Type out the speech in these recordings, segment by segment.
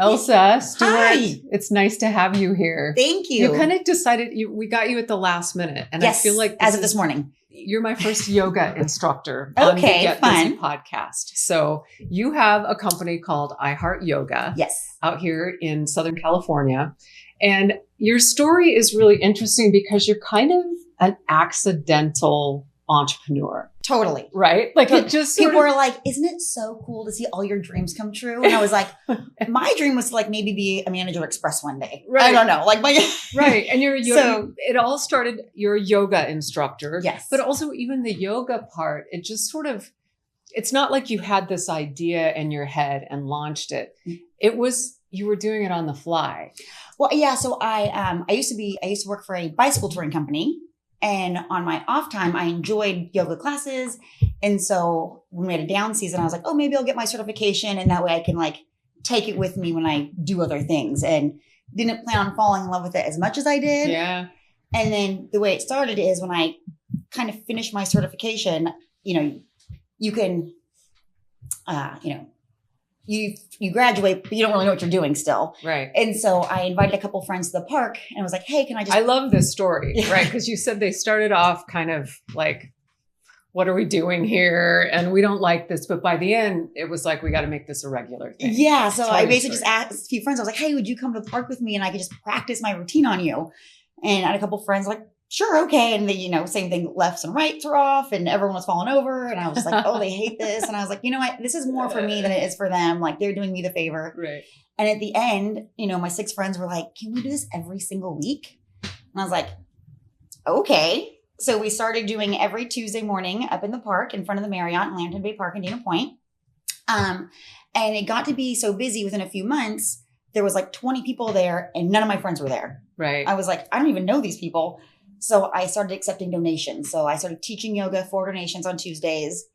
Elsa Stuart, Hi. it's nice to have you here. Thank you. You kind of decided, we got you at the last minute. And yes, I feel like as of this morning. You're my first yoga instructor on the Okay, Get fun. Busy podcast. So you have a company called iHeart Yoga Yes. out here in Southern California. And your story is really interesting because you're kind of an accidental entrepreneur. Totally. Right? Like it just people were like, isn't it so cool to see all your dreams come true? And I was like, my dream was to like maybe be a manager at Express one day. Right. I don't know. Like my right. And you're a yoga. So- it all started, you're a yoga instructor. Yes. But also even the yoga part, it just sort of, it's not like you had this idea in your head and launched it. It was, you were doing it on the fly. Well, yeah. So I used to work for a bicycle touring company. And on my off time, I enjoyed yoga classes. And so when we had a down season, I was like, oh, maybe I'll get my certification. And that way I can like take it with me when I do other things. And didn't plan on falling in love with it as much as I did. Yeah. And then the way it started is when I kind of finished my certification, you can, you graduate, but you don't really know what you're doing still. Right. And so I invited a couple friends to the park and I was like, hey, can I just... I love this story, right? Because you said they started off kind of like, what are we doing here? And we don't like this. But by the end, it was like, we got to make this a regular thing. Yeah. So Tell I your basically story. just asked a few friends, I was like, hey, would you come to the park with me? And I could just practice my routine on you. And I had a couple friends like, sure, okay. And they, same thing, lefts and rights were off and everyone was falling over. And I was like, oh, they hate this. And I was like, you know what? This is more for me than it is for them. Like they're doing me the favor. Right. And at the end, my 6 friends were like, can we do this every single week? And I was like, okay. So we started doing every Tuesday morning up in the park in front of the Marriott in Lantern Bay Park in Dana Point. And it got to be so busy within a few months, there was like 20 people there and none of my friends were there. Right. I was like, I don't even know these people. So I started accepting donations. So I started teaching yoga for donations on Tuesdays.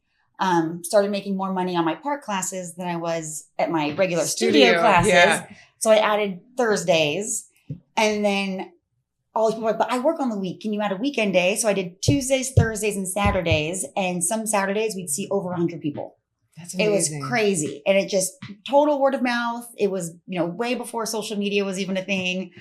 Started making more money on my park classes than I was at my regular studio classes. Yeah. So I added Thursdays. And then all these people were like, but I work on the week. Can you add a weekend day? So I did Tuesdays, Thursdays, and Saturdays. And some Saturdays we'd see over 100 people. That's It amazing. was crazy. And it just total word of mouth. It was, way before social media was even a thing.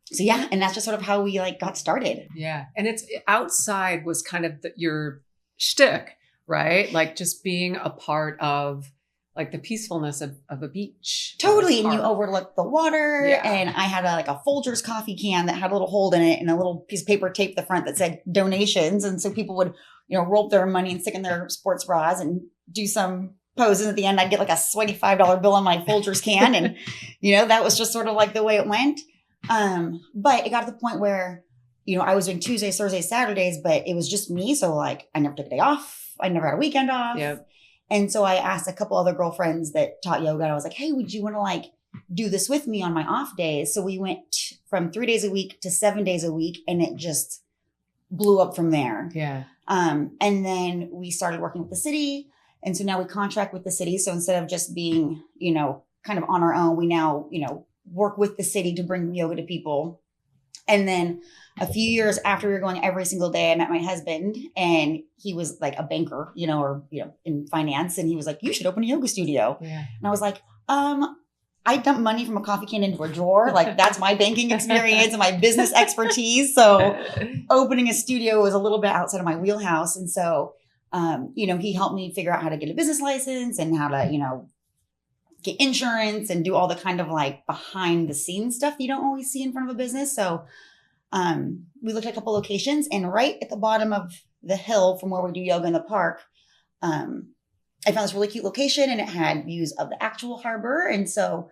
So yeah, and that's just sort of how we like got started. Yeah. And it's outside was kind of your shtick, right? Like just being a part of like the peacefulness of a beach. Totally. Or a And you park. overlooked the water. Yeah. And I had a Folgers coffee can that had a little hole in it and a little piece of paper taped the front that said donations. And so people would, roll up their money and stick in their sports bras and do some poses. At the end, I'd get like a sweaty $5 bill on my Folgers can. And, that was just sort of like the way it went. But it got to the point where, I was doing Tuesdays, Thursdays, Saturdays, but it was just me. So like I never took a day off. I never had a weekend off. Yep. And so I asked a couple other girlfriends that taught yoga. And I was like, hey, would you want to like do this with me on my off days? So we went from 3 days a week to 7 days a week. And it just blew up from there. Yeah. And then we started working with the city. And so now we contract with the city. So instead of just being, kind of on our own, we now, work with the city to bring yoga to people. And then a few years after we were going every single day, I met my husband and he was like a banker, in finance. And he was like, you should open a yoga studio. Yeah. And I was like, I dump money from a coffee can into a drawer. Like that's my banking experience and my business expertise. So opening a studio was a little bit outside of my wheelhouse. And so, he helped me figure out how to get a business license and how to, get insurance and do all the kind of like behind the scenes stuff you don't always see in front of a business. So we looked at a couple locations and right at the bottom of the hill from where we do yoga in the park, I found this really cute location and it had views of the actual harbor. And so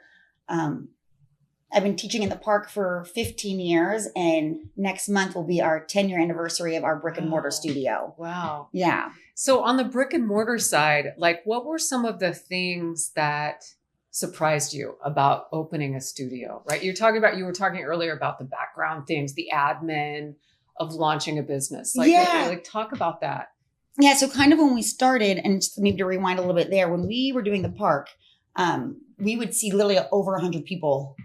I've been teaching in the park for 15 years and next month will be our 10-year anniversary of our brick and mortar studio. Wow. Yeah. So on the brick and mortar side, like what were some of the things that surprised you about opening a studio, right? You were talking earlier about the background things, the admin of launching a business. Like talk about that. Yeah. So kind of when we started, and just need to rewind a little bit there, when we were doing the park, we would see literally over 100 people,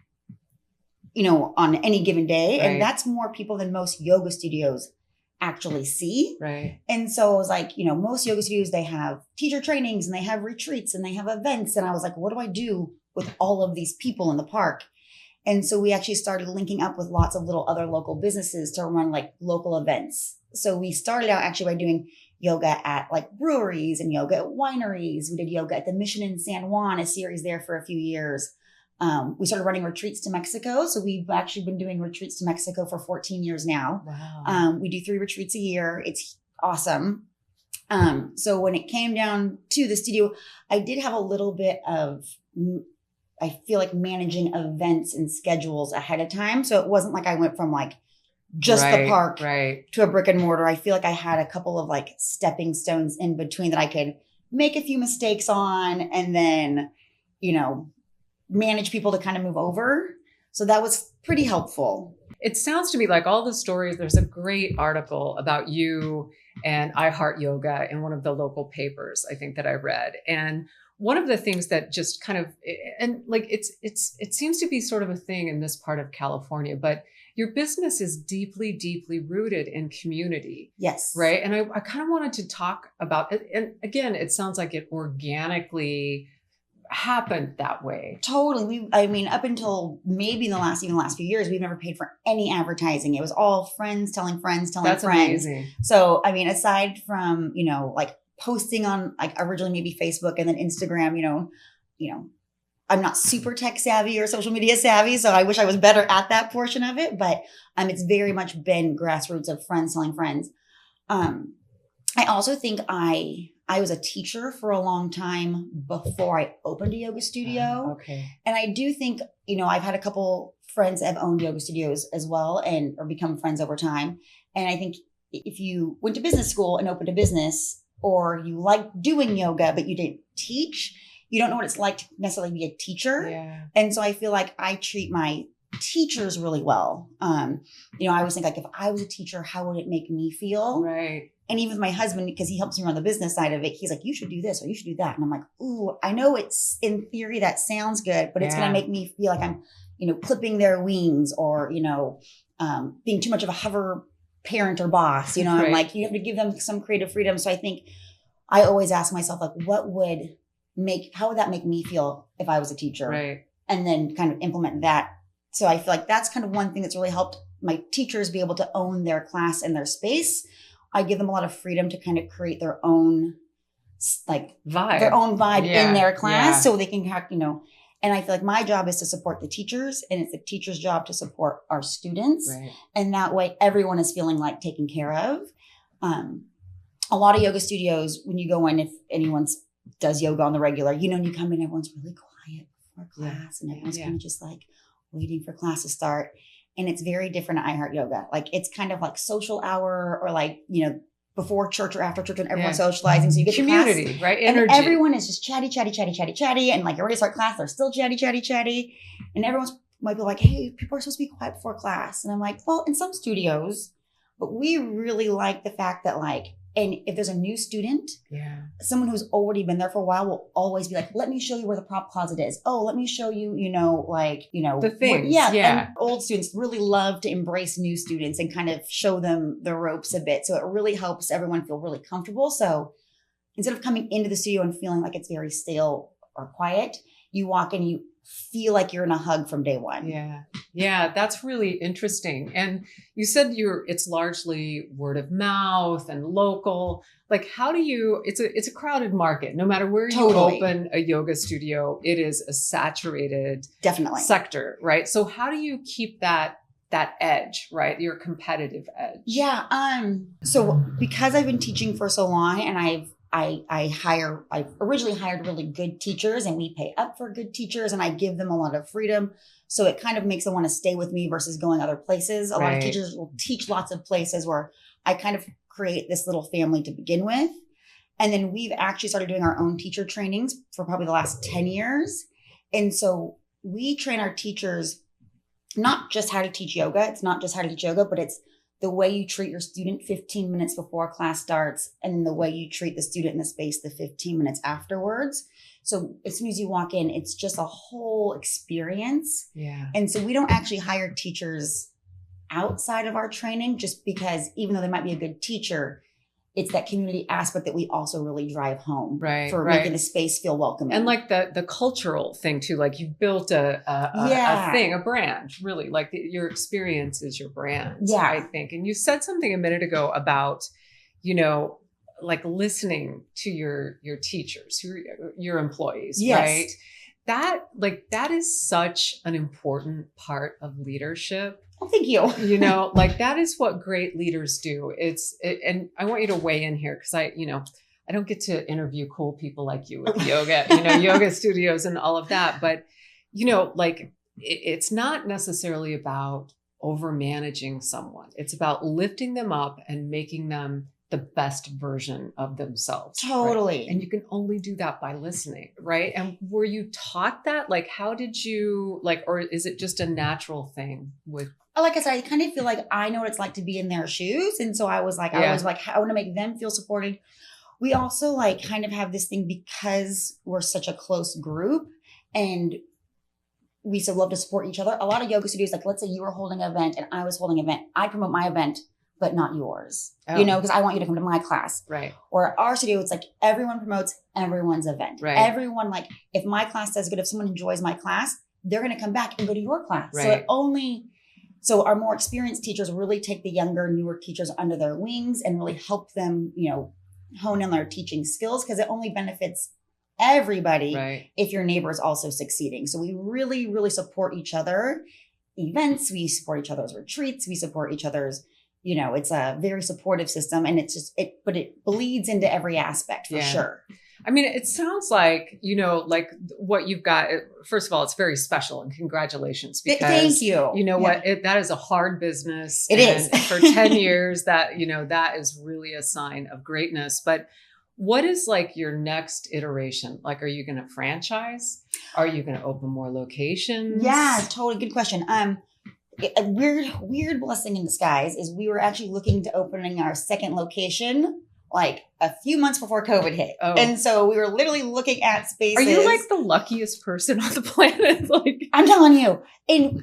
on any given day. Right. And that's more people than most yoga studios actually see. Right. And so it was like, most yoga studios, they have teacher trainings and they have retreats and they have events. And I was like, what do I do with all of these people in the park. And so we actually started linking up with lots of little other local businesses to run like local events. So we started out actually by doing yoga at like breweries and yoga at wineries. We did yoga at the Mission in San Juan, a series there for a few years. We started running retreats to Mexico. So we've actually been doing retreats to Mexico for 14 years now. Wow. We do 3 retreats a year. It's awesome. So when it came down to the studio, I did have a little bit of, I feel like managing events and schedules ahead of time. So it wasn't like I went from like just the park to a brick and mortar. I feel like I had a couple of like stepping stones in between that I could make a few mistakes on and then, you know, manage people to kind of move over. So that was pretty helpful. It sounds to me like all the stories, there's a great article about you and iHeart Yoga in one of the local papers, I think that I read. And one of the things that just kind of, and like it seems to be sort of a thing in this part of California, but your business is deeply, deeply rooted in community. Yes. Right. And I kind of wanted to talk about it. And again, it sounds like it organically happened that way. Totally. I mean, up until maybe the last few years, we've never paid for any advertising. It was all friends telling friends telling That's friends. Amazing. So, I mean, aside from, you know, like posting on like originally maybe Facebook and then Instagram, you know, I'm not super tech savvy or social media savvy. So I wish I was better at that portion of it, but it's very much been grassroots of friends telling friends. I also think I was a teacher for a long time before I opened a yoga studio. Okay. And I do think, you know, I've had a couple friends that have owned yoga studios as well or become friends over time. And I think if you went to business school and opened a business or you like doing yoga, but you didn't teach, you don't know what it's like to necessarily be a teacher. Yeah. And so I feel like I treat my teachers really well. You know, I always think like if I was a teacher, how would it make me feel? Right. And even with my husband, because he helps me run the business side of it, he's like, you should do this or you should do that. And I'm like, ooh, I know it's in theory that sounds good, but it's going to make me feel like I'm, you know, clipping their wings or, you know, being too much of a hover parent or boss. You know, I'm like, you have to give them some creative freedom. So I think I always ask myself, like, how would that make me feel if I was a teacher? Right. And then kind of implement that. So I feel like that's kind of one thing that's really helped my teachers be able to own their class and their space. I give them a lot of freedom to kind of create their own like vibe in their class so they can have, you know, and I feel like my job is to support the teachers and it's the teacher's job to support our students. Right. And that way everyone is feeling like taken care of. A lot of yoga studios, when you go in, if anyone does yoga on the regular, you know, and you come in, everyone's really quiet before class and everyone's kind of just like waiting for class to start. And it's very different at iHeart Yoga. Like it's kind of like social hour or like, you know, before church or after church when everyone's socializing. So you get community, to class, right? Energy. And everyone is just chatty. And like you're ready to start class. They're still chatty. And everyone's might be like, hey, people are supposed to be quiet before class. And I'm like, well, in some studios, but we really like the fact that like, and if there's a new student, someone who's already been there for a while will always be like, let me show you where the prop closet is. Oh, let me show you, you know, like, you know, the things. And old students really love to embrace new students and kind of show them the ropes a bit. So it really helps everyone feel really comfortable. So instead of coming into the studio and feeling like it's very stale or quiet, you walk in, you feel like you're in a hug from day one. Yeah, that's really interesting. And you said it's largely word of mouth and local. Like how do you, it's a crowded market. No matter where you open a yoga studio, it is a saturated sector, right? So how do you keep that edge, right? Your competitive edge? Yeah. So because I've been teaching for so long and I originally hired really good teachers and we pay up for good teachers and I give them a lot of freedom. So it kind of makes them want to stay with me versus going other places. A lot of teachers will teach lots of places where I kind of create this little family to begin with. And then we've actually started doing our own teacher trainings for probably the last 10 years. And so we train our teachers, not just how to teach yoga. It's not just how to teach yoga, but it's the way you treat your student 15 minutes before class starts, and then the way you treat the student in the space the 15 minutes afterwards. So as soon as you walk in, it's just a whole experience. And so we don't actually hire teachers outside of our training just because even though they might be a good teacher, it's that community aspect that we also really drive home for right. making the space feel welcoming. And like the cultural thing too, like you've built a thing, a brand, really, like your experience is your brand, I think. And you said something a minute ago about, you know, like listening to your teachers, your employees, right? That is such an important part of leadership. Oh, thank you. You know, like that is what great leaders do. And I want you to weigh in here because I don't get to interview cool people like you with yoga, yoga studios and all of that. But, like it's not necessarily about over managing someone. It's about lifting them up and making them the best version of themselves. Totally. Right? And you can only do that by listening, right? And were you taught that? Like, how did you or is it just a natural thing with? Like I said, I kind of feel like I know what it's like to be in their shoes. And so I was like, I want to make them feel supported. We also kind of have this thing because we're such a close group and we so love to support each other. A lot of yoga studios, like let's say you were holding an event and I was holding an event. I promote my event, but not yours, because I want you to come to my class. Right. Or at our studio, it's like everyone promotes everyone's event. Right. Everyone, if my class does good, if someone enjoys my class, they're going to come back and go to your class. Right. So our more experienced teachers really take the younger, newer teachers under their wings and really help them, hone in their teaching skills because it only benefits everybody if your neighbor is also succeeding. So we really, really support each other events. We support each other's retreats. We support each other's, it's a very supportive system and it's just, but it bleeds into every aspect for sure. I mean, it sounds like, like what you've got. First of all, it's very special and congratulations because thank you. You know what? That is a hard business. It is. For 10 years that is really a sign of greatness. But what is your next iteration? Are you going to franchise? Are you going to open more locations? Yeah, totally. Good question. A weird blessing in disguise is we were actually looking to opening our second location a few months before COVID hit. Oh. And so we were literally looking at spaces. Are you the luckiest person on the planet? I'm telling you. And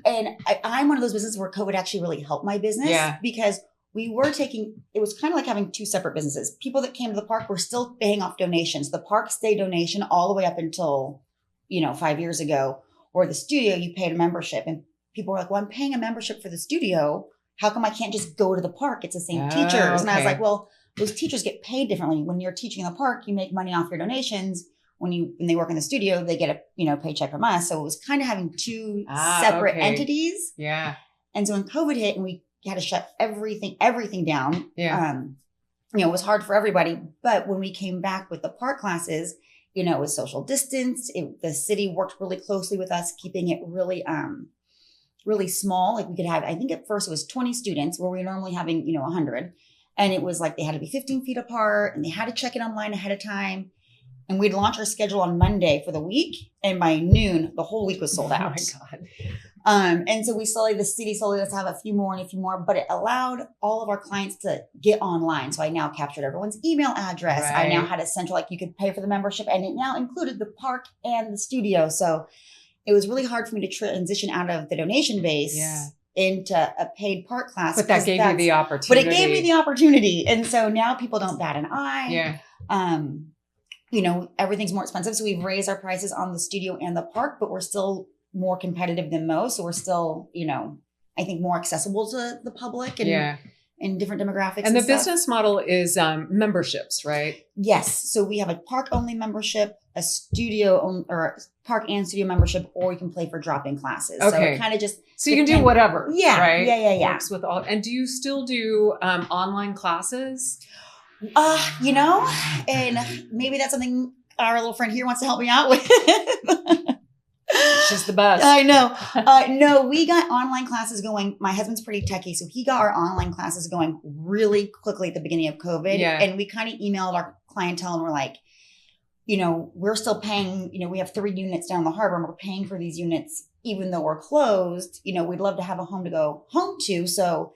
I'm one of those businesses where COVID actually really helped my business because we were it was kind of like having two separate businesses. People that came to the park were still paying off donations. The park stayed donation all the way up until, 5 years ago, or the studio, you paid a membership. And people were like, well, I'm paying a membership for the studio. How come I can't just go to the park? It's the same teachers. Okay. And I was like, well, those teachers get paid differently. When you're teaching in the park, you make money off your donations. When they work in the studio, they get a paycheck from us. So it was kind of having two separate entities. Yeah. And so when COVID hit and we had to shut everything down, it was hard for everybody. But when we came back with the park classes, it was social distance. The city worked really closely with us, keeping it really, really small. We could have, I think at first it was 20 students where we were normally having, 100. And it was they had to be 15 feet apart and they had to check it online ahead of time. And we'd launch our schedule on Monday for the week. And by noon, the whole week was sold out. Oh my God. And so the city slowly let us have a few more, but it allowed all of our clients to get online. So I now captured everyone's email address. Right. I now had a central, you could pay for the membership and it now included the park and the studio. So it was really hard for me to transition out of the donation base into a paid park class. But that gave you the opportunity. But it gave me the opportunity. And so now people don't bat an eye. Yeah. Everything's more expensive. So we've raised our prices on the studio and the park, but we're still more competitive than most. So we're still, I think more accessible to the public and different demographics. And the business model is memberships, right? Yes. So we have a park only membership, a studio or park and studio membership, or you can play for drop-in classes. Okay. So it kind of just you can do whatever. Yeah. Right. Yeah. Works with all. And do you still do online classes? And maybe that's something our little friend here wants to help me out with. She's the best. I know. No, we got online classes going. My husband's pretty techie, so he got our online classes going really quickly at the beginning of COVID. Yeah. And we kind of emailed our clientele and we're like, we're still paying, we have 3 units down the harbor and we're paying for these units, even though we're closed. We'd love to have a home to go home to. So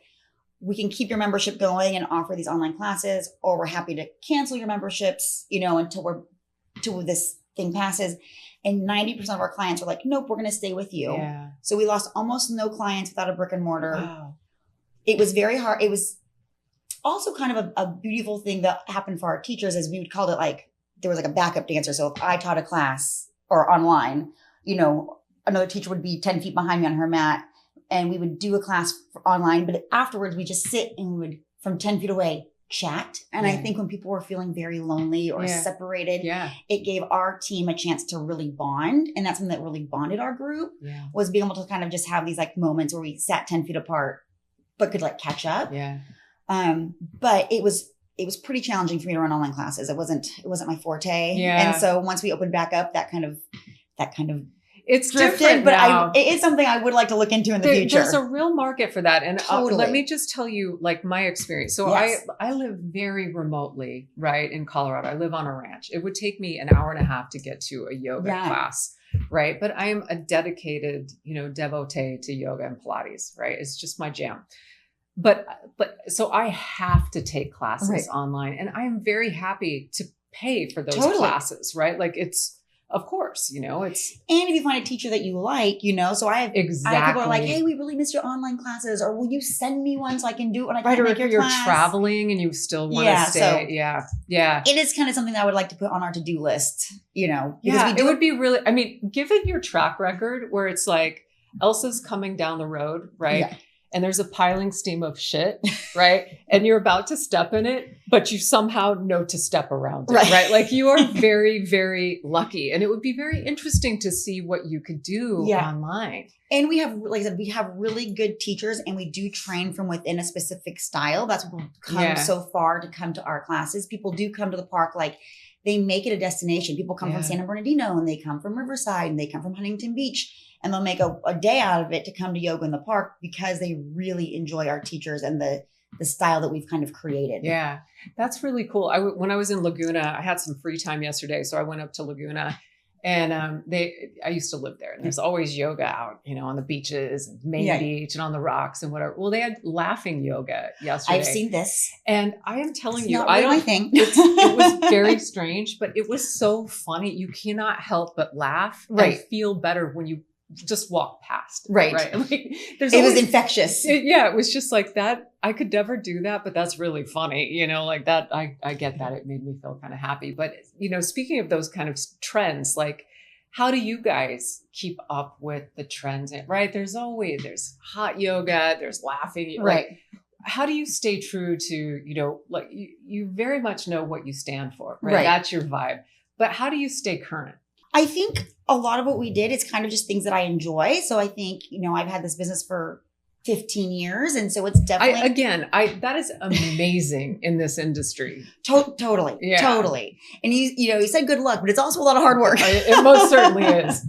we can keep your membership going and offer these online classes, or we're happy to cancel your memberships, until this thing passes. And 90% of our clients were like, nope, we're going to stay with you. Yeah. So we lost almost no clients without a brick and mortar. Wow. It was very hard. also kind of a beautiful thing that happened for our teachers is we would call it like, there was like a backup dancer. So if I taught a class or online, another teacher would be 10 feet behind me on her mat and we would do a class online, but afterwards we just sit and we would, from 10 feet away, chat. And I think when people were feeling very lonely or separated, it gave our team a chance to really bond. And that's something that really bonded our group was being able to kind of just have these like moments where we sat 10 feet apart, but could like catch up. Yeah. But it was pretty challenging for me to run online classes. It wasn't my forte. Yeah. And so once we opened back up, that kind of it's drifted, different but now. it is something I would like to look into in the future. There's a real market for that. And Totally. let me just tell you like my experience. So I live very remotely, right, in Colorado. I live on a ranch. It would take me an hour and a half to get to a yoga class, right? But I am a dedicated, devotee to yoga and Pilates, right? It's just my jam. But so I have to take classes online and I am very happy to pay for those classes, right? Like it's, of course, it's. And if you find a teacher that you like, so I have people are like, hey, we really missed your online classes, or will you send me one so I can do it when I can't make your you're class? Traveling and you still want to stay. So yeah. It is kind of something that I would like to put on our to-do list, because it would be really, I mean, given your track record where it's like Elsa's coming down the road, right? Yeah. And there's a piling steam of shit, right? And you're about to step in it, but you somehow know to step around it, right? Like you are very, very lucky. And it would be very interesting to see what you could do online. And we have, like I said, we have really good teachers and we do train from within a specific style. That's what we've come so far to come to our classes. People do come to the park, like they make it a destination. People come from San Bernardino and they come from Riverside and they come from Huntington Beach. And they'll make a day out of it to come to yoga in the park because they really enjoy our teachers and the style that we've kind of created. Yeah, that's really cool. When I was in Laguna, I had some free time yesterday. So I went up to Laguna and I used to live there. And there's always yoga out, on the beaches and Main Beach and on the rocks and whatever. Well, they had laughing yoga yesterday. I've seen this. And I am telling you, I don't think it was very strange, but it was so funny. You cannot help but laugh and feel better when you just walk past. Right. Like, it was infectious. It was just like that. I could never do that, but that's really funny. Like that. I get that. It made me feel kind of happy. But, speaking of those kind of trends, like how do you guys keep up with the trends? Right. There's hot yoga, there's laughing. Right. Like, how do you stay true to, like you very much know what you stand for, right? That's your vibe. But how do you stay current? I think a lot of what we did is kind of just things that I enjoy. So I think, I've had this business for 15 years. And so it's definitely. That is amazing in this industry. Totally. Yeah. Totally. And you said good luck, but it's also a lot of hard work. It most certainly is.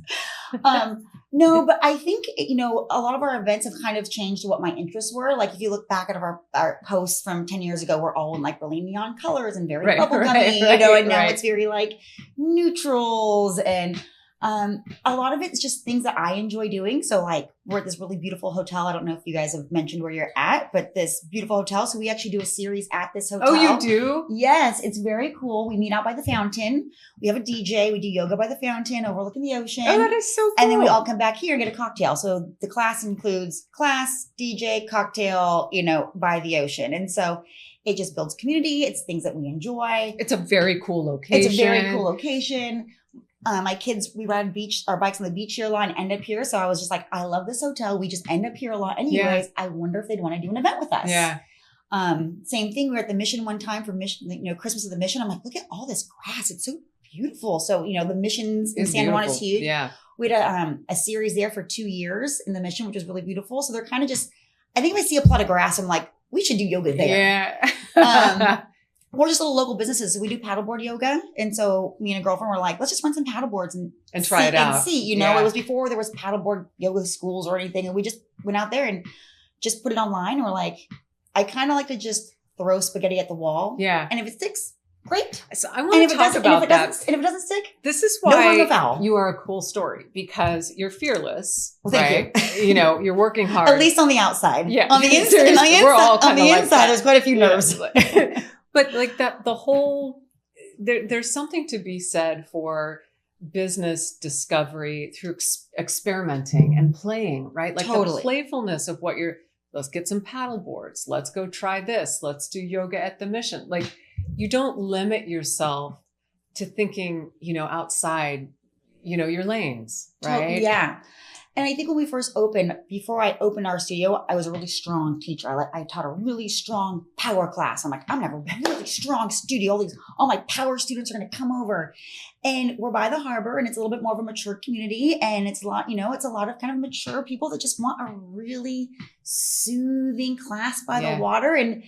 No, but I think, a lot of our events have kind of changed what my interests were. Like if you look back at our posts from 10 years ago, we're all in like really neon colors and very bubblegummy, and now it's very like neutrals and a lot of it's just things that I enjoy doing. So like we're at this really beautiful hotel. I don't know if you guys have mentioned where you're at, but this beautiful hotel. So we actually do a series at this hotel. Oh, you do? Yes. It's very cool. We meet out by the fountain. We have a DJ. We do yoga by the fountain overlooking the ocean. Oh, that is so cool. And then we all come back here and get a cocktail. So the class includes class, DJ, cocktail, by the ocean. And so it just builds community. It's things that we enjoy. It's a very cool location. My kids, we ride our bikes on the beach here a lot and end up here. So I was just like, I love this hotel. We just end up here a lot. Anyways, I wonder if they'd want to do an event with us. Yeah. Same thing. We were at the Mission one time for Mission, Christmas of the Mission. I'm like, look at all this grass. It's so beautiful. So, the Missions in San Juan is huge. Yeah. We had a series there for 2 years in the Mission, which was really beautiful. So they're kind of just, I think if I see a plot of grass, I'm like, we should do yoga there. Yeah. We're just little local businesses. So we do paddleboard yoga. And so me and a girlfriend were like, let's just run some paddleboards and try it out. And see, it was before there was paddleboard yoga schools or anything. And we just went out there and just put it online. And we're like, I kind of like to just throw spaghetti at the wall. Yeah. And if it sticks, great. So I want to talk about that. And if it doesn't stick, this is no harm, no foul. You are a cool story because you're fearless. Well, thank you. You're working hard. At least on the outside. Yeah. On the inside, we're all kind of like inside, there's quite a few nerves. But like that, the whole, there's something to be said for business discovery through experimenting and playing, right? Like totally. The playfulness of what you're let's get some paddle boards. Let's go try this. Let's do yoga at the Mission. Like, you don't limit yourself to thinking, outside, your lanes, right? Yeah. And I think when we first opened, before I opened our studio, I was a really strong teacher. I taught a really strong power class. I'm like, I'm gonna have a really strong studio. All my power students are gonna come over. And we're by the harbor, and it's a little bit more of a mature community. And it's a lot, it's a lot of kind of mature people that just want a really soothing class by the water. And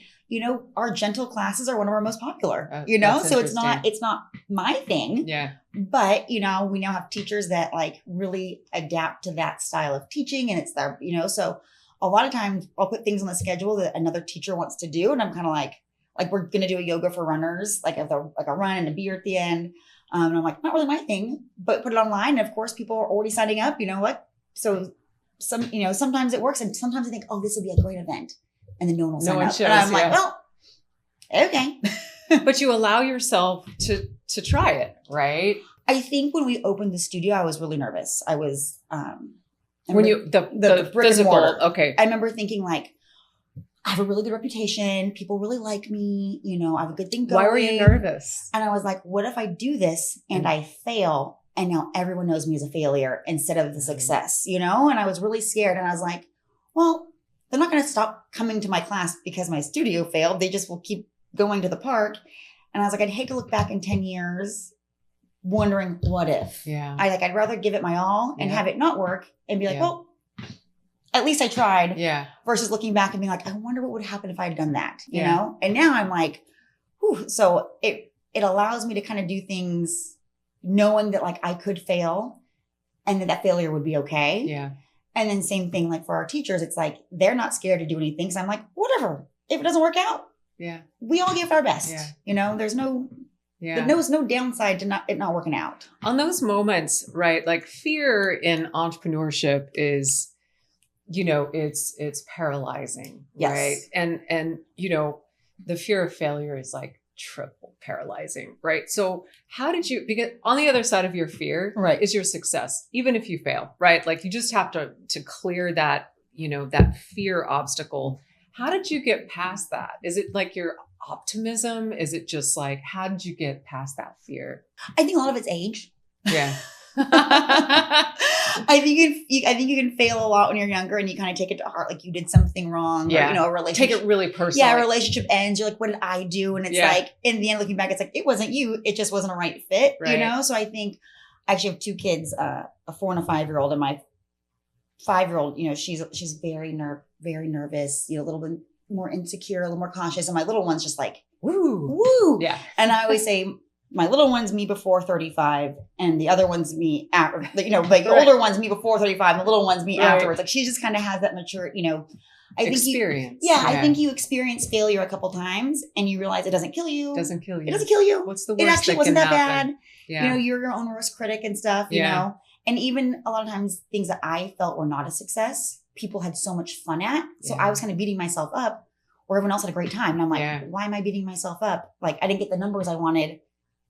our gentle classes are one of our most popular, so it's not my thing. Yeah. But, we now have teachers that like really adapt to that style of teaching, and it's their, so a lot of times I'll put things on the schedule that another teacher wants to do. And I'm kind of like we're going to do a yoga for runners, like a run and a beer at the end. And I'm like, not really my thing, but put it online. And of course people are already signing up, so sometimes it works. And sometimes I think, oh, this will be a great event. And then no one will sign up. Shows, and I'm like, well, okay. But you allow yourself to try it, right? I think when we opened the studio, I was really nervous. I was when you the brick and mortar. Okay. I remember thinking like, I have a really good reputation. People really like me. I have a good thing going. Why were you nervous? And I was like, what if I do this and I fail, and now everyone knows me as a failure instead of the success, And I was really scared. And I was like, well, they're not going to stop coming to my class because my studio failed. They just will keep going to the park. And I was like, I'd hate to look back in 10 years wondering what if. Yeah. I'd rather give it my all and have it not work and be like, well, at least I tried. Yeah. Versus looking back and being like, I wonder what would happen if I had done that, you know? And now I'm like, whew. So it allows me to kind of do things knowing that like I could fail and that failure would be okay. Yeah. And then same thing, like for our teachers, it's like, they're not scared to do anything. So I'm like, whatever, if it doesn't work out, we all give our best. There's no downside to it not working out. On those moments, right? Like fear in entrepreneurship is, it's paralyzing, right? And the fear of failure is like triple paralyzing, right? So how did you, because on the other side of your fear is your success, even if you fail, right? Like you just have to clear that, that fear obstacle. How did you get past that? Is it like your optimism? Is it just like, how did you get past that fear? I think a lot of it's age. Yeah. I think you can fail a lot when you're younger, and you kind of take it to heart, like you did something wrong. Yeah. Or, a relationship. Take it really personally. Yeah, a relationship ends. You're like, what did I do? And it's like, in the end, looking back, it's like, it wasn't you. It just wasn't a right fit, So I think I actually have two kids, a 4 and a 5-year-old, and my 5-year-old, she's very nervous, a little bit more insecure, a little more cautious. And my little one's just like, woo. Yeah. And I always say, my little one's me before 35, and the other one's me after, the older one's me before 35, and the little one's me afterwards. Like she just kind of has that mature, I think experience. I think you experience failure a couple times and you realize it doesn't kill you. It doesn't kill you. What's the worst? It actually wasn't that bad. Yeah. You're your own worst critic and stuff, you know? And even a lot of times things that I felt were not a success, people had so much fun at. So I was kind of beating myself up, or everyone else had a great time. And I'm like, why am I beating myself up? Like I didn't get the numbers I wanted,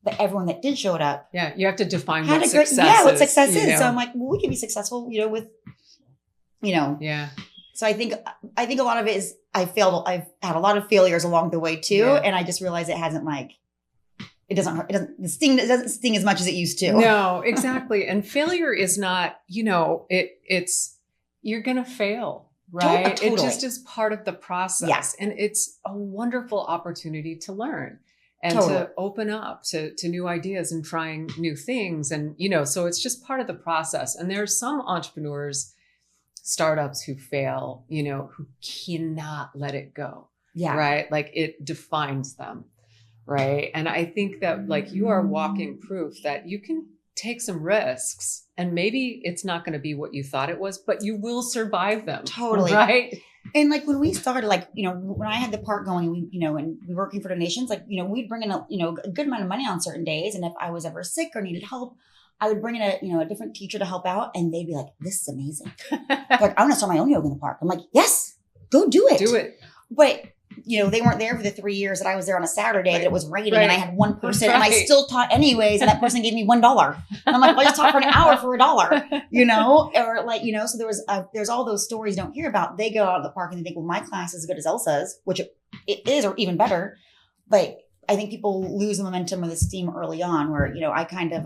but everyone that did showed up. Yeah. You have to define what success is. what success is. So I'm like, well, we can be successful, with, Yeah. So I think a lot of it is I've had a lot of failures along the way too. Yeah. And I just realized it hasn't it doesn't hurt. It doesn't sting as much as it used to. No, exactly. And failure is not, it's, you're going to fail, right? Totally. It just is part of the process. Yeah. And it's a wonderful opportunity to learn and to open up to new ideas and trying new things. And, so it's just part of the process. And there are some entrepreneurs, startups who fail, who cannot let it go. Yeah. Right. Like it defines them. Right. And I think that like you are walking proof that you can take some risks and maybe it's not going to be what you thought it was, but you will survive them. Totally. Right. And like when we started, like, when I had the park going, and we were working for donations, like, we'd bring in a good amount of money on certain days. And if I was ever sick or needed help, I would bring in a different teacher to help out, and they'd be like, this is amazing. Like, I want to start my own yoga in the park. I'm like, yes, go do it. Do it. But they weren't there for the 3 years that I was there on a Saturday that it was raining and I had one person Right. and I still taught anyways. And that person gave me $1. And I'm like, well, I just taught for an hour for $1, or like, so there's all those stories you don't hear about. They go out of the park and they think, well, my class is as good as Elsa's, which it is, or even better. But I think people lose the momentum of the steam early on where, I kind of,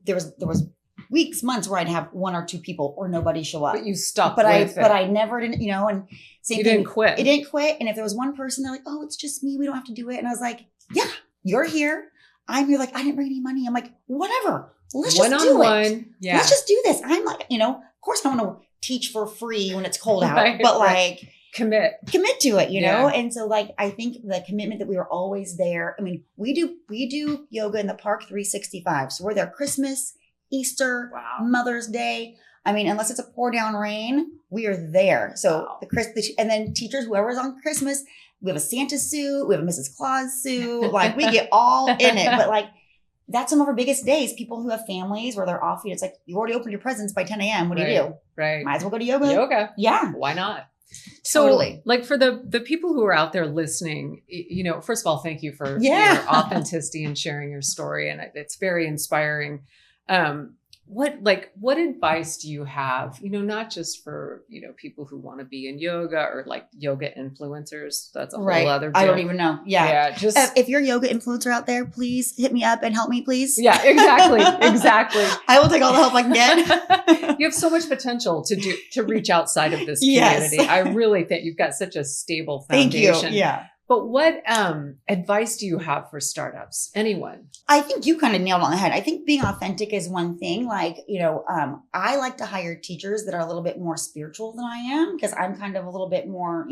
there was weeks, months where I'd have one or two people or nobody show up. But you stuck but with it. I never didn't, and same you thing. didn't quit. It didn't quit. And if there was one person, they're like, oh, it's just me. We don't have to do it. And I was like, yeah, you're here. I'm here. Like, I didn't bring any money. I'm like, whatever. Let's just do it. Yeah. Let's just do this. I'm like, of course I want to teach for free when it's cold out, Right, but right. like commit to it, Yeah. And so like, I think the commitment that we were always there. I mean, we do yoga in the park 365. So we're there Christmas, Easter, Wow. Mother's Day. I mean, unless it's a pour down rain, we are there. So Wow. and then teachers, whoever's on Christmas, we have a Santa suit, we have a Mrs. Claus suit, like we get all in it. But like, that's some of our biggest days. People who have families where they're off, it's like, you already opened your presents by 10 a.m. What do you do? Right. Might as well go to yoga. Yoga. Yeah. Why not? So Totally. like for the people who are out there listening, first of all, thank you for Yeah. your authenticity and sharing your story. And it's very inspiring. What advice do you have, not just for, people who want to be in yoga or like yoga influencers? That's a whole other deal. I don't even know. Yeah. Yeah. Just, if you're a yoga influencer out there, please hit me up and help me, please. yeah, exactly. Exactly. I will take all the help I can get. You have so much potential to reach outside of this Yes. community. I really think you've got such a stable Thank foundation. you. Yeah. But what advice do you have for startups? Anyone? I think you kind of nailed it on the head. I think being authentic is one thing. Like, I like to hire teachers that are a little bit more spiritual than I am because I'm kind of a little bit more,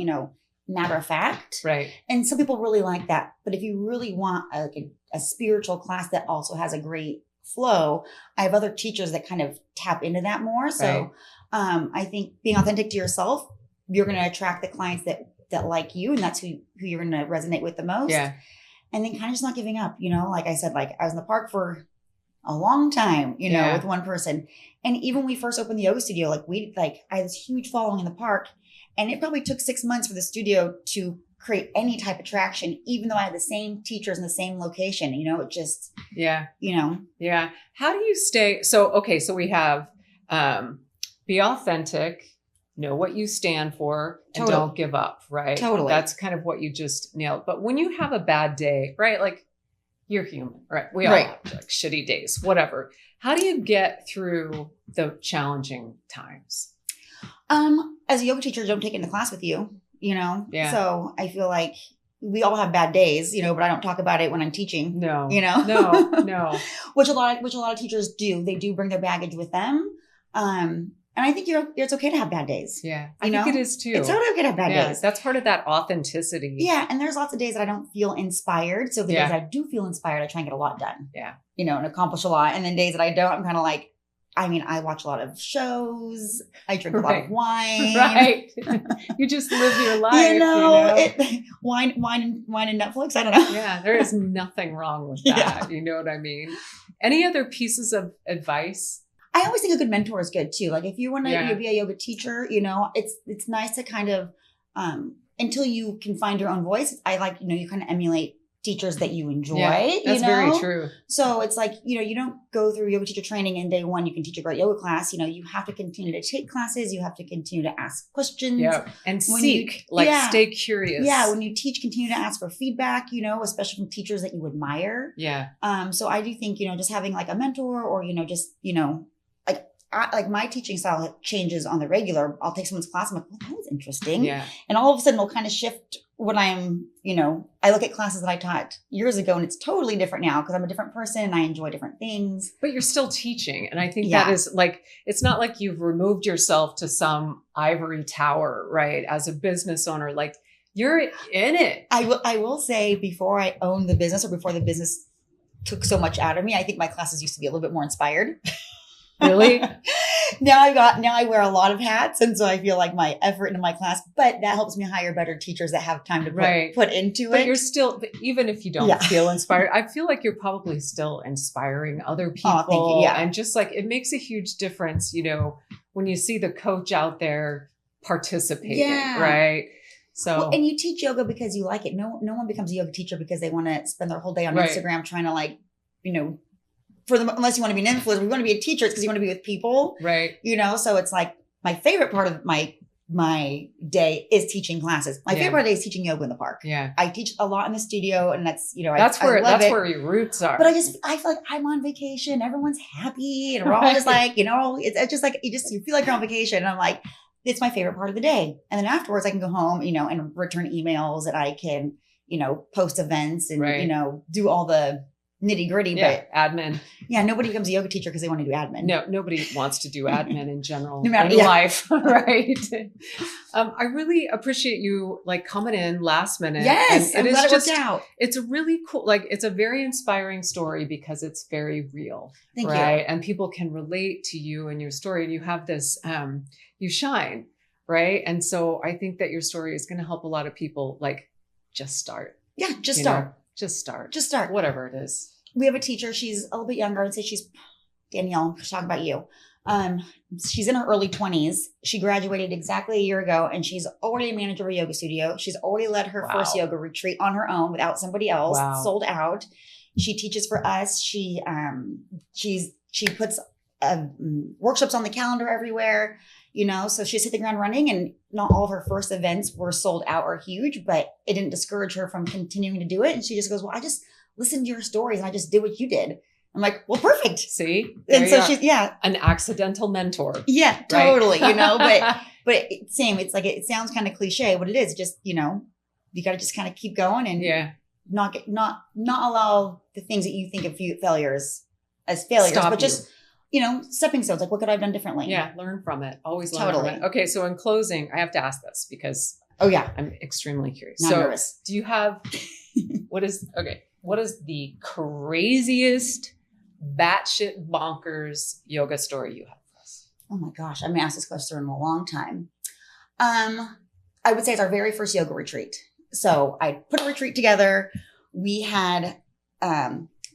matter of fact. Right. And some people really like that. But if you really want a spiritual class that also has a great flow, I have other teachers that kind of tap into that more. So I think being authentic to yourself, you're going to attract the clients that like you, and that's who you're going to resonate with the most. Yeah. And then kind of just not giving up, like I said, like I was in the park for a long time, with one person. And even when we first opened the yoga studio, I had this huge following in the park, and it probably took 6 months for the studio to create any type of traction, even though I had the same teachers in the same location, it just, Yeah. Yeah. How do you stay? So we have, be authentic, know what you stand for, and don't give up, right? Totally. That's kind of what you just nailed. But when you have a bad day, right? Like you're human, right? We all have like shitty days, whatever. How do you get through the challenging times? As a yoga teacher, don't take it into class with you, Yeah. So I feel like we all have bad days, but I don't talk about it when I'm teaching. No. No. Which a lot of teachers do. They do bring their baggage with them. And I think it's okay to have bad days. Yeah. I think it is too. It's totally okay to have bad days. That's part of that authenticity. Yeah. And there's lots of days that I don't feel inspired. So the days I do feel inspired, I try and get a lot done. Yeah. And accomplish a lot. And then days that I don't, I'm kind of like, I watch a lot of shows. I drink a lot of wine. Right. You just live your life. Wine and Netflix. I don't know. Yeah. There is nothing wrong with that. Yeah. You know what I mean? Any other pieces of advice? I always think a good mentor is good too. Like if you want to be a yoga teacher, it's nice to kind of, until you can find your own voice. I like, you kind of emulate teachers that you enjoy. Yeah, that's very true. So it's like, you don't go through yoga teacher training and day one, you can teach a great yoga class. You have to continue to take classes. You have to continue to ask questions. Yeah. And seek, stay curious. Yeah. When you teach, continue to ask for feedback, especially from teachers that you admire. Yeah. So I do think, just having like a mentor or, just, like my teaching style changes on the regular. I'll take someone's class. I'm like, well, that was interesting. Yeah. And all of a sudden it'll kind of shift when I'm, I look at classes that I taught years ago and it's totally different now because I'm a different person and I enjoy different things. But you're still teaching. And I think that is like, it's not like you've removed yourself to some ivory tower, right? As a business owner, like you're in it. I will say before I owned the business or before the business took so much out of me, I think my classes used to be a little bit more inspired. Really? Now I wear a lot of hats. And so I feel like my effort into my class, but that helps me hire better teachers that have time to put into it. But you're still, even if you don't feel inspired, I feel like you're probably still inspiring other people. Oh, thank you. Yeah. And just like, it makes a huge difference, when you see the coach out there participating, right? So, Well, and you teach yoga because you like it. No one becomes a yoga teacher because they want to spend their whole day on Right. Instagram trying to like, you know, unless you want to be an influencer, you want to be a teacher. It's because you want to be with people, right. you know? So it's like my favorite part of my day is teaching classes. My favorite day is teaching yoga in the park. Yeah. I teach a lot in the studio, and that's, you know, That's I love it. where your roots are. But I feel like I'm on vacation. Everyone's happy, and we're all just like, you know, it's just like, you feel like you're on vacation. And I'm like, it's my favorite part of the day. And then afterwards I can go home, you know, and return emails, and I can, you know, post events and, Right. you know, do all the nitty gritty. Yeah, But admin. yeah, nobody becomes a yoga teacher because they want to do admin. No, nobody wants to do admin in general No matter- in yeah. life, right? I really appreciate you like coming in last minute. Yes, and I'm glad it worked out. it's a really cool, like it's a very inspiring story because it's very real, Thank right? you. And people can relate to you and your story, and you have this, you shine, right? And so I think that your story is going to help a lot of people. Like, just start. Yeah, just you start. know? Just start. Just start. Whatever it is. We have a teacher. She's a little bit younger. I'd say she's Danielle. She's talking about you. She's in her early 20s. She graduated exactly a year ago, and she's already a manager of a yoga studio. She's already led her first yoga retreat on her own without somebody else. Wow. Sold out. She teaches for us. She puts workshops on the calendar everywhere, you know, so she's hit the ground running, and not all of her first events were sold out or huge, but it didn't discourage her from continuing to do it. And she just goes, well, I just listened to your stories and I just did what you did. I'm like, well, perfect. See? And so she's, yeah. An accidental mentor. Yeah, Right? totally. You know, but same. It's like, it sounds kind of cliche, but it is just, you know, you got to just kind of keep going and Yeah. not allow the things that you think of failures as failures, Stop but you. just, you know, stepping stones. Like, what could I have done differently? Yeah, learn from it. Always learn Totally. from it. Okay, so in closing, I have to ask this because Oh yeah. I'm extremely curious. Not so nervous. do you have what is the craziest batshit bonkers yoga story you have for us? Oh my gosh. I've been asked this question in a long time. I would say it's our very first yoga retreat. So I put a retreat together. We had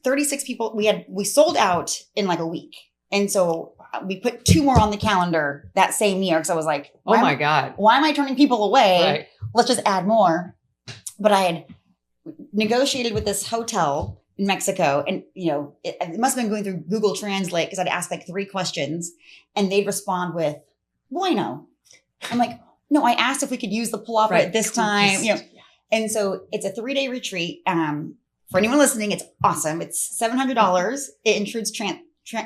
36 people. We sold out in like a week. And so we put 2 more on the calendar that same year. Cause I was like, Oh my God. why am I turning people away? Right. Let's just add more. But I had negotiated with this hotel in Mexico, and you know, it must have been going through Google Translate because I'd ask like 3 questions and they'd respond with bueno. I'm like, no, I asked if we could use the palapa Right. at this time, you know. And so it's a 3-day retreat. For anyone listening, it's awesome. It's $700. It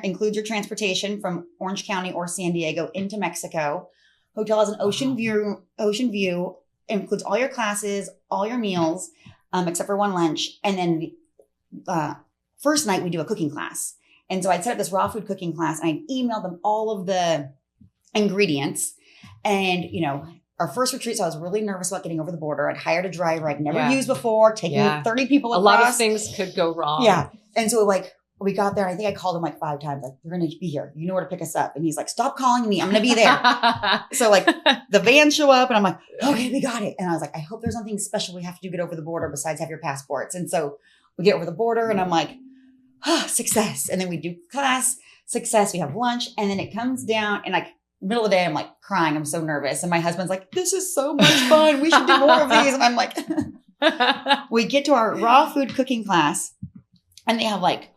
includes your transportation from Orange County or San Diego into Mexico. Hotel has an ocean view, includes all your classes, all your meals, except for one lunch. And then first night we do a cooking class. And so I'd set up this raw food cooking class, and I'd email them all of the ingredients. And, you know, our first retreat, so I was really nervous about getting over the border. I'd hired a driver I'd never used before, taking 30 people across. A lot of things could go wrong. Yeah. And so like we got there, and I think I called him like 5 times, like, you're going to be here. You know where to pick us up. And he's like, stop calling me. I'm going to be there. So like the vans show up, and I'm like, okay, we got it. And I was like, I hope there's something special we have to do get over the border besides have your passports. And so we get over the border, and I'm like, success. And then we do class, success. We have lunch, and then it comes down, and like middle of the day, I'm like crying. I'm so nervous. And my husband's like, this is so much fun. We should do more of these. And I'm like, we get to our raw food cooking class, and they have like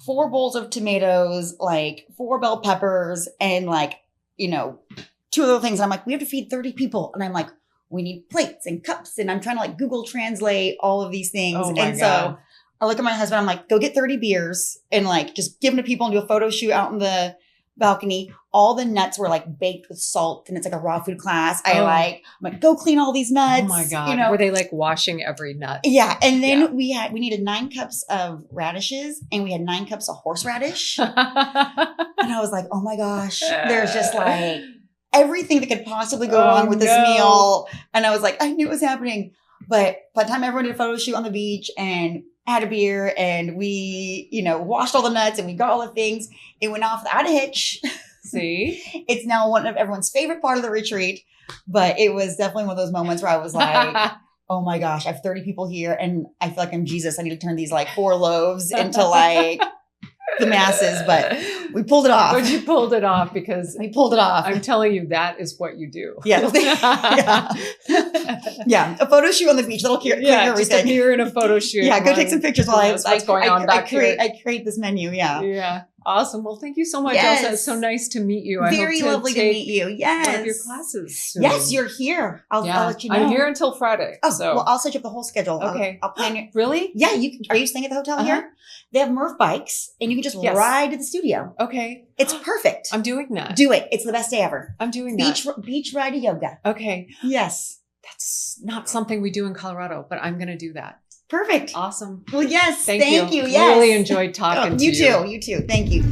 4 bowls of tomatoes, like 4 bell peppers, and like, you know, 2 other things. And I'm like, we have to feed 30 people. And I'm like, we need plates and cups. And I'm trying to like Google Translate all of these things. Oh my and God. so I look at my husband, I'm like, go get 30 beers and like just give them to people and do a photo shoot out in the balcony. All the nuts were like baked with salt, and it's like a raw food class. I'm like, go clean all these nuts. Oh my God. You know? Were they like washing every nut? Yeah. And then we needed 9 cups of radishes, and we had 9 cups of horseradish. And I was like, oh my gosh, there's just like everything that could possibly go wrong with this meal. And I was like, I knew it was happening. But by the time everyone did a photo shoot on the beach and had a beer, and we, you know, washed all the nuts, and we got all the things, it went off without a hitch. See? It's now one of everyone's favorite part of the retreat. But it was definitely one of those moments where I was like, oh my gosh, I have 30 people here, and I feel like I'm Jesus. I need to turn these like 4 loaves into like the masses, but we pulled it off. But you pulled it off because We pulled it off. I'm telling you, that is what you do. Yeah. Yeah. A photo shoot on the beach. That'll clear Just everything. appear in a photo shoot. Yeah, go take some pictures while what's going on back here. I create this menu. Yeah. Yeah. Awesome. Well, thank you so much, Yes. Elsa. It's so nice to meet you. Very I hope lovely to take meet you. Yes. one of your classes soon. Yes, you're here. I'll let you know. I'm here until Friday. Oh, so. well, I'll set you up the whole schedule. Okay. I'll plan your. Really? Yeah, you can. Are you staying at the hotel here? They have Murph bikes, and you can just Yes. ride to the studio. Okay. It's perfect. I'm doing that. Do it. It's the best day ever. I'm doing that. Beach ride to yoga. Okay. Yes. That's not something we do in Colorado, but I'm going to do that. Perfect. Awesome. Well, yes. Thank Thank you. you. Yes. Really enjoyed talking to you. You too. You too. Thank you.